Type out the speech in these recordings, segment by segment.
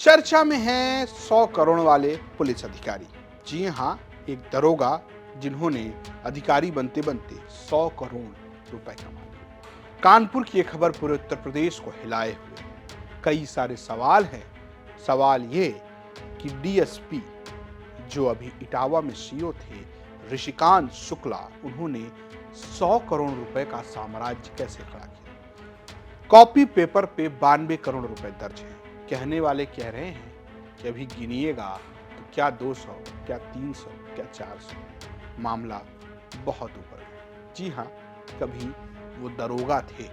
चर्चा में हैं 100 करोड़ वाले पुलिस अधिकारी। जी हां, एक दरोगा जिन्होंने अधिकारी बनते बनते 100 करोड़ रुपए कमा लिए। कानपुर की ये खबर पूरे उत्तर प्रदेश को हिलाए हुए। कई सारे सवाल हैं। सवाल ये कि डीएसपी जो अभी इटावा में सीओ थे, ऋषिकांत शुक्ला, उन्होंने 100 करोड़ रुपए का साम्राज्य कैसे खड़ा किया। कॉपी पेपर पे 92 करोड़ रुपए दर्ज हैं। कहने वाले कह रहे हैं कि अभी गिनिएगा तो क्या 200, क्या 300, क्या 400, मामला बहुत ऊपर है। जी हाँ, कभी वो दरोगा थे।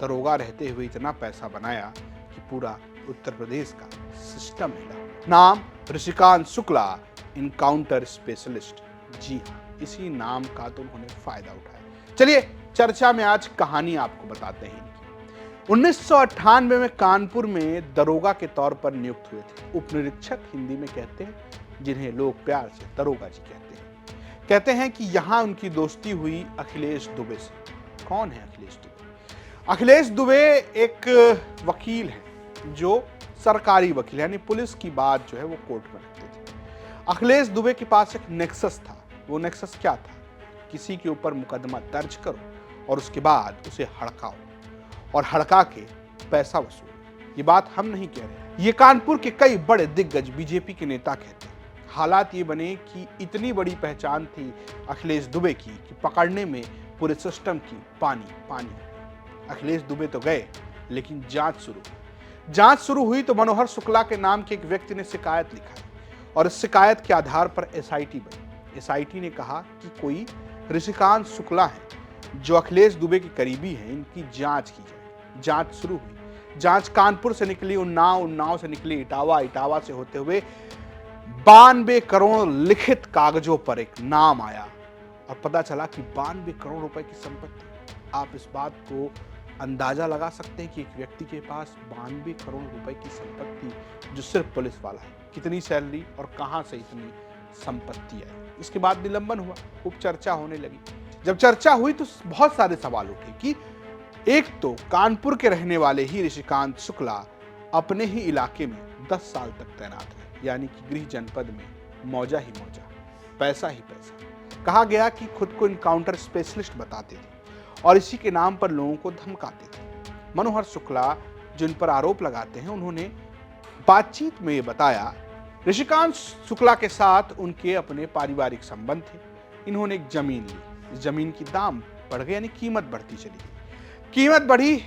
दरोगा रहते हुए इतना पैसा बनाया कि पूरा उत्तर प्रदेश का सिस्टम हिला। नाम ऋषिकांत शुक्ला, इनकाउंटर स्पेशलिस्ट। जी हाँ, इसी नाम का तो उन्होंने फायदा उठाया। चलिए चर्चा में आज कहानी आपको बताते हैं। 1998 में कानपुर में दरोगा के तौर पर नियुक्त हुए थे। उपनिरीक्षक हिंदी में कहते हैं, जिन्हें लोग प्यार से दरोगा जी कहते हैं। कहते हैं कि यहां उनकी दोस्ती हुई अखिलेश दुबे से। कौन है अखिलेश दुबे? अखिलेश दुबे एक वकील है जो सरकारी वकील, यानी पुलिस की बात जो है वो कोर्ट में रखते थे। अखिलेश दुबे के पास एक नेक्सस था। वो नेक्सस क्या था? किसी के ऊपर मुकदमा दर्ज करो और उसके बाद उसे हड़काओ और हड़का के पैसा वसूल। ये बात हम नहीं कह रहे, ये कानपुर के कई बड़े दिग्गज बीजेपी के नेता कहते हैं। हालात ये बने कि इतनी बड़ी पहचान थी अखिलेश दुबे की कि पकड़ने में पूरे सिस्टम की पानी। अखिलेश दुबे तो गए, लेकिन जांच शुरू हुई तो मनोहर शुक्ला के नाम के एक व्यक्ति ने शिकायत लिखाई और इस शिकायत के आधार पर एसआईटी बनी। एसआईटी ने कहा कि कोई ऋषिकांत शुक्ला है जो अखिलेश दुबे के करीबी हैं, इनकी जांच की जाए। जांच शुरू हुई। जांच कानपुर से निकली उन्नाव से निकली इटावा से होते हुए 92 करोड़ लिखित कागजों पर एक नाम आया और पता चला कि 92 करोड़ रुपए की संपत्ति। आप इस बात को अंदाजा लगा सकते हैं कि एक व्यक्ति के पास 92 करोड़ रुपए की संपत्ति, जो सिर्फ पुलिस वाला है, कितनी सैलरी और कहां से इतनी संपत्ति आई। इसके बाद निलंबन हुआ, खूब चर्चा होने लगी। जब चर्चा हुई तो बहुत सारे सवाल उठे कि एक तो कानपुर के रहने वाले ही ऋषिकांत शुक्ला अपने ही इलाके में 10 साल तक तैनात रहे, यानी कि गृह जनपद में मौजा ही मौजा, पैसा ही पैसा। कहा गया कि खुद को इनकाउंटर स्पेशलिस्ट बताते थे और इसी के नाम पर लोगों को धमकाते थे। मनोहर शुक्ला जिन पर आरोप लगाते हैं, उन्होंने बातचीत में ये बताया ऋषिकांत शुक्ला के साथ उनके अपने पारिवारिक संबंध थे। इन्होंने एक जमीन ली, इस जमीन की दाम बढ़ गई, यानी कीमत बढ़ती चली गई। कीमत बढ़ी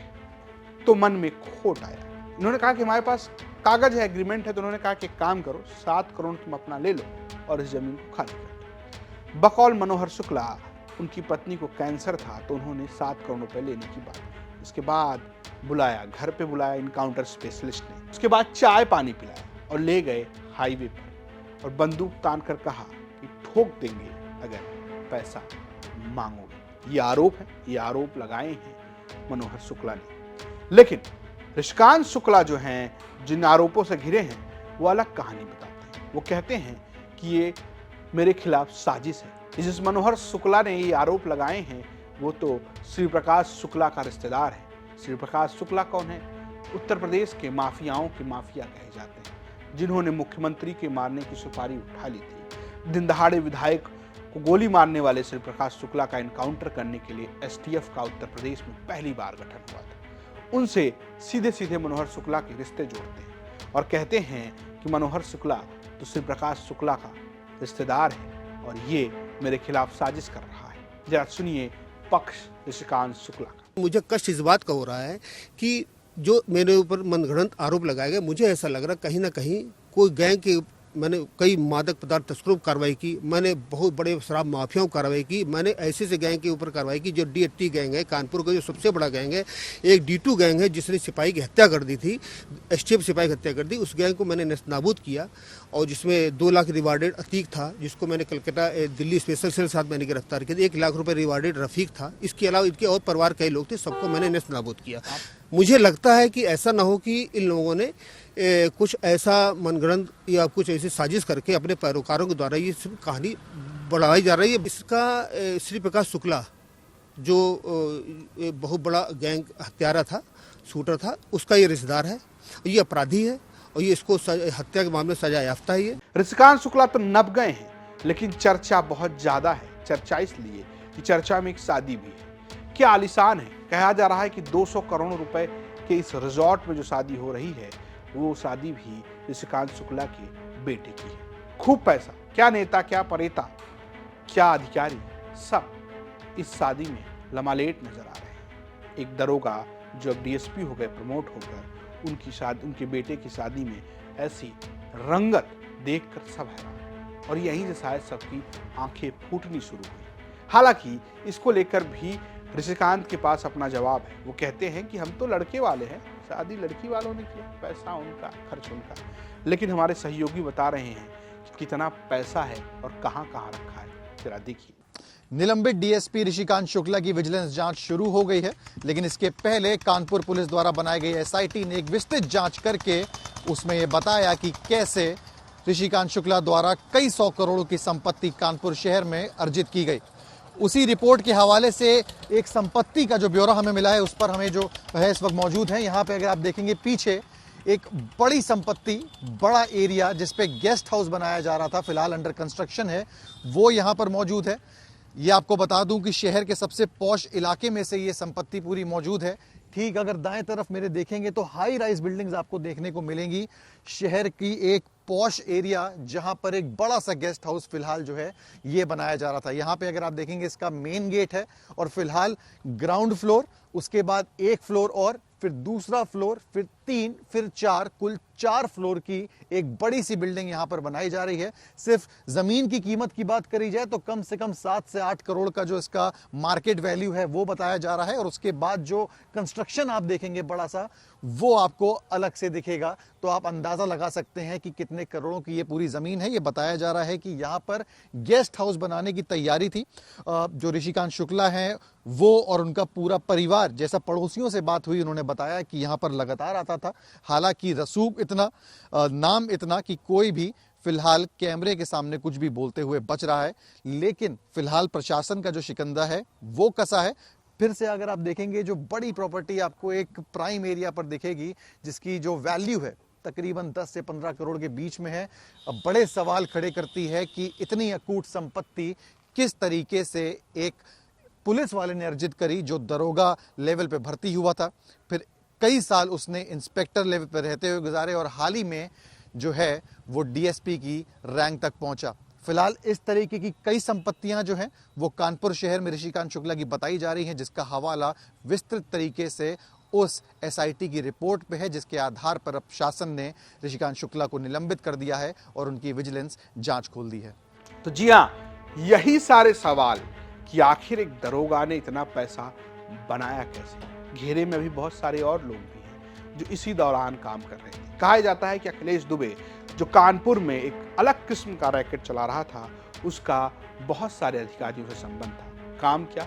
तो मन में खोट आया। इन्होंने कहा कि हमारे पास कागज है, एग्रीमेंट है। तो उन्होंने कहा कि एक काम करो, 7 करोड़ तुम अपना ले लो और इस जमीन को खाली कर दो। बकौल मनोहर शुक्ला, उनकी पत्नी को कैंसर था तो उन्होंने 7 करोड़ रुपए लेने की बात की। इसके बाद बुलाया, घर पे बुलाया इनकाउंटर स्पेशलिस्ट ने। उसके बाद चाय पानी पिलाया और ले गए हाईवे पर और बंदूक तान कर कहा कि ठोक देंगे अगर पैसा मांगोगे। ये आरोप है, ये आरोप लगाए हैं मनोहर शुक्ला ने। लेकिन ऋषिकांत शुक्ला जो हैं, जिन आरोपों से घिरे हैं, वो अलग कहानी बताते हैं। वो कहते हैं कि ये मेरे खिलाफ साजिश है। जिस मनोहर शुक्ला ने ये आरोप लगाए हैं वो तो श्री प्रकाश शुक्ला का रिश्तेदार है। श्री प्रकाश शुक्ला कौन है? उत्तर प्रदेश के माफियाओं के माफिया कहे जाते हैं, जिन्होंने मुख्यमंत्री के मारने की सुपारी उठा ली थी। दिन दहाड़े विधायक को गोली मारने वाले श्री प्रकाश शुक्ला का एनकाउंटर करने के लिए एसटीएफ का उत्तर प्रदेश में पहली बार गठन हुआ था। उनसे सीधे मनोहर शुक्ला के रिश्ते जोड़ते हैं और कहते हैं कि मनोहर शुक्ला तो श्री प्रकाश शुक्ला का रिश्तेदार है और ये मेरे खिलाफ साजिश कर रहा है। जरा सुनिए पक्ष ऋषिकांत शुक्ला का। मुझे कष्ट इस बात का हो रहा है कि जो मेरे ऊपर मनगढ़ंत आरोप लगाए गए, मुझे ऐसा लग रहा कहीं ना कहीं कोई गैंग के, मैंने कई मादक पदार्थ तस्करों पर कार्रवाई की, मैंने बहुत बड़े शराब माफियाओं पर कार्रवाई की, मैंने ऐसे गैंग के ऊपर कार्रवाई की जो डी80 गैंग है, कानपुर का जो सबसे बड़ा गैंग है। एक D2 गैंग है जिसने सिपाही की हत्या कर दी थी, एसटीएफ सिपाही की हत्या कर दी। उस गैंग को मैंने नेस्तनाबूद किया और जिसमें 2 लाख रिवार्डेड अतीक था, जिसको मैंने कलकत्ता दिल्ली स्पेशल सेल साथ मैंने गिरफ्तार किया। 1 लाख रुपए रिवार्डेड रफीक था। इसके अलावा इनके और परिवार कई लोग थे, सबको मैंने नेस्तनाबूद किया। मुझे लगता है कि ऐसा ना हो कि इन लोगों ने कुछ ऐसा मनगढ़ंत या कुछ ऐसी साजिश करके अपने पैरोकारों के द्वारा ये कहानी बढ़ाई जा रही है। इसका श्री प्रकाश शुक्ला जो बहुत बड़ा गैंग हत्यारा था, शूटर था, उसका ये रिश्तेदार है, ये अपराधी है और ये इसको हत्या के मामले में सजा याफ्ता है ये। ऋषिकांत शुक्ला तो नब गए हैं, लेकिन चर्चा बहुत ज्यादा है। चर्चा इसलिए कि चर्चा में एक शादी भी है। क्या आलिशान है। कहा जा रहा है कि 200 करोड़ रुपए के इस रिजॉर्ट में जो शादी हो रही है वो शादी भी ऋषिकांत शुक्ला के बेटे की है। खूब पैसा, क्या नेता, क्या परेता, क्या अधिकारी, सब इस शादी में लमालेट नजर आ रहे हैं। एक दरोगा जो अब डीएसपी हो गए, प्रमोट होकर, उनकी शादी, उनके बेटे की शादी में ऐसी रंगत देखकर सब हैरान, और यहीं से शायद सबकी आंखें फूटनी शुरू हुई। हालांकि इसको लेकर भी ऋषिकांत के पास अपना जवाब है। वो कहते हैं कि हम तो लड़के वाले हैं, शादी लड़की वालों ने किया, पैसा उनका, खर्च उनका, लेकिन हमारे सहयोगी बता रहे हैं कि कितना पैसा है और कहां कहां रखा है। जरा देखिए। निलंबित डीएसपी ऋषिकांत शुक्ला की विजिलेंस जांच शुरू हो गई है, लेकिन इसके पहले कानपुर पुलिस द्वारा बनाई गई एसआईटी ने एक विस्तृत जांच करके उसमें यह बताया कि कैसे ऋषिकांत शुक्ला द्वारा कई 100 करोड़ की संपत्ति कानपुर शहर में अर्जित की गई। उसी रिपोर्ट के हवाले से एक संपत्ति का जो ब्यौरा हमें मिला है, उस पर हमें जो है इस वक्त मौजूद है। यहाँ पे अगर आप देखेंगे पीछे एक बड़ी संपत्ति, बड़ा एरिया जिसपे गेस्ट हाउस बनाया जा रहा था, फिलहाल अंडर कंस्ट्रक्शन है, वो यहाँ पर मौजूद है। ये आपको बता दूं कि शहर के सबसे पॉश इलाके में से ये संपत्ति पूरी मौजूद है। ठीक अगर दाएं तरफ मेरे देखेंगे तो हाई राइज बिल्डिंग्स आपको देखने को मिलेंगी। शहर की एक पॉश एरिया जहां पर एक बड़ा सा गेस्ट हाउस फिलहाल जो है ये बनाया जा रहा था। यहाँ पे अगर आप देखेंगे इसका मेन गेट है और फिलहाल ग्राउंड फ्लोर, उसके बाद एक फ्लोर और फिर दूसरा फ्लोर, फिर 3, फिर 4, कुल 4 फ्लोर की एक बड़ी सी बिल्डिंग यहां पर बनाई जा रही है। सिर्फ जमीन की कीमत की बात करी जाए तो कम से कम 7 से 8 करोड़ का जो इसका मार्केट वैल्यू है वो बताया जा रहा है, और उसके बाद जो कंस्ट्रक्शन आप देखेंगे बड़ा सा, वो आपको अलग से दिखेगा। तो आप अंदाजा लगा सकते हैं कि कितने करोड़ों की ये पूरी जमीन है। ये बताया जा रहा है कि यहां पर गेस्ट हाउस बनाने की तैयारी थी। जो ऋषिकांत शुक्ला हैं वो और उनका पूरा परिवार, जैसा पड़ोसियों से बात हुई, उन्होंने बताया कि यहां पर लगातार आता था। हालांकि रसूख इतना, नाम इतना कि कोई भी फिलहाल कैमरे के सामने कुछ भी बोलते हुए बच रहा है, लेकिन फिलहाल प्रशासन का जो शिकंजा है वो कसा है। फिर से अगर आप देखेंगे जो बड़ी प्रॉपर्टी आपको एक प्राइम एरिया पर दिखेगी, जिसकी जो वैल्यू है तकरीबन 10 से 15 करोड़ के बीच में है। अब बड़े सवाल खड़े करती है कि इतनी अकूट संपत्ति किस तरीके से एक पुलिस वाले ने अर्जित करी, जो दरोगा लेवल पे भर्ती हुआ था, फिर कई साल उसने इंस्पेक्टर लेवल पे रहते हुए गुजारे और हाल ही में जो है वो डीएसपी की रैंक तक पहुंचा। फिलहाल इस तरीके की कई संपत्तियां जो हैं वो कानपुर शहर में ऋषिकांत शुक्ला की बताई जा रही हैं, जिसका हवाला विस्तृत तरीके से उस एसआईटी की रिपोर्ट पे है, जिसके आधार पर अब शासन ने ऋषिकांत शुक्ला को निलंबित कर दिया है और उनकी विजिलेंस जांच खोल दी है। तो जी हाँ, यही सारे सवाल कि आखिर एक दरोगा ने इतना पैसा बनाया कैसे। घेरे में अभी बहुत सारे और लोग भी हैं जो इसी दौरान काम कर रहे थे। कहा जाता है कि अखिलेश दुबे जो कानपुर में एक अलग किस्म का रैकेट चला रहा था, उसका बहुत सारे अधिकारियों से संबंध था। काम क्या?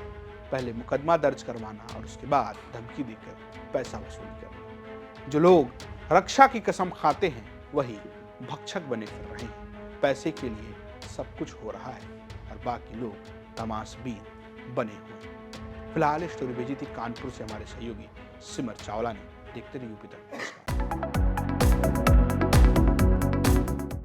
पहले मुकदमा दर्ज करवाना और उसके बाद धमकी देकर पैसा वसूली करना। जो लोग रक्षा की कसम खाते हैं वही भक्षक बने फिर रहे हैं। पैसे के लिए सब कुछ हो रहा है और बाकी लोग तमाशबीन बने हुए। फिलहाल स्टोरी भेजी थी कानपुर से हमारे सहयोगी सिमर चावला ने। देखते रहिए यूपी तक।